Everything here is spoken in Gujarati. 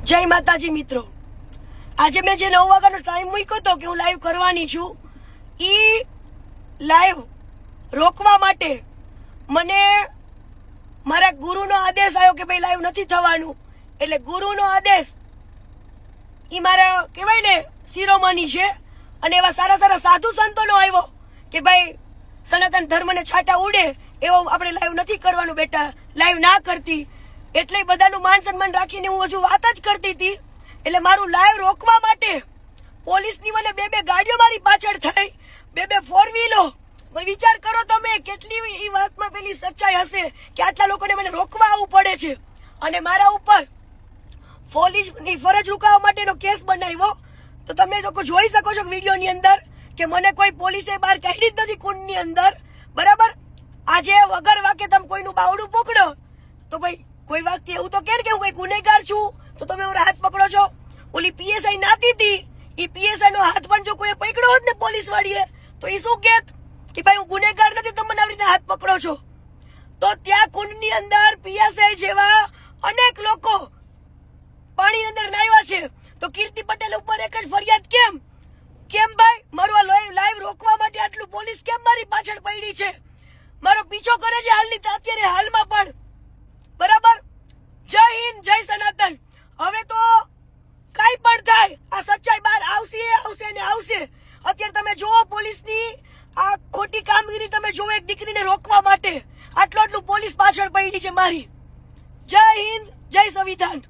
જય માતાજી મિત્રો, આજે મેં જે 9 વાગ્યાનો ટાઈમ મૂક્યો હતો કે હું લાઈવ કરવાની છું, ઈ લાઈવ રોકવા માટે મને મારા ગુરુનો આદેશ આવ્યો કે ભાઈ લાઈવ નથી થવાનું. એટલે ગુરુનો આદેશ ઈ મારા કહેવાય ને શિરોમણી છે. અને એવા સારા સારા સાધુ સંતોનો આવ્યો કે ભાઈ સનાતન ધર્મને છાંટા ઉડે એવો આપણે લાઈવ નથી કરવાનું બેટા, લાઈવ ના કરતી. એટલે બધાનું માન સન્માન રાખીને હું હજુ વાત જ કરતી હતી. એટલે મારું લાઈવ રોકવા માટે પોલીસની મને બે ગાડીઓ મારી પાછળ થઈ, બે ફોર વ્હીલો. વિચાર કરો તમે કેટલી એ વાતમાં પેલી સચ્ચાઈ હશે કે આટલા લોકોને મને રોકવા આવવું પડે છે. અને મારા ઉપર પોલીસની ફરજ રૂકાવવા માટેનો કેસ બનાવ્યો. તો તમે લોકો જોઈ શકો છો વિડીયોની અંદર કે મને કોઈ પોલીસે બહાર કાઢી જ નથી કુંડની અંદર, બરાબર. આજે વગર વાકે તમે કોઈનું બાવડું પકડો તો ભાઈ કોઈ વ્યક્તિ એવું તો કે હું કોઈ ગુનેગાર છું તો તમે મારો હાથ પકડો છો. ઓલી પીએસઆઈ નાતી હતી, એ પીએસઆઈ નો હાથ પણ જો કોઈ પકડ્યો હોત ને પોલીસ વાળીએ તો એ શું કેત કે ભાઈ હું ગુનેગાર નથી, તમે મને આવી રીતે હાથ પકડો છો. તો ત્યાં કુંડની અંદર પીએસઆઈ જેવા અનેક લોકો પાણી અંદર નાહ્યા છે. તો કીર્તિ પટેલ ઉપર એક જ ફરિયાદ કેમ ભાઈ મારું લાઈવ રોકવા માટે આટલું પોલીસ કેમ મારી પાછળ પડી છે, મારો પીછો કરે છે અત્યારે હાલમાં પણ, બરાબર. જય હિન્દ, જય સનાતન. હવે તો કઈ પણ થાય આ સચ્ચાઈ બહાર આવશે ને આવશે. અત્યારે તમે જુઓ પોલીસની આ ખોટી કામગીરી, તમે જુઓ એક દીકરીને રોકવા માટે આટલું પોલીસ પાછળ પડી છે મારી. જય હિન્દ, જય સંવિધાન.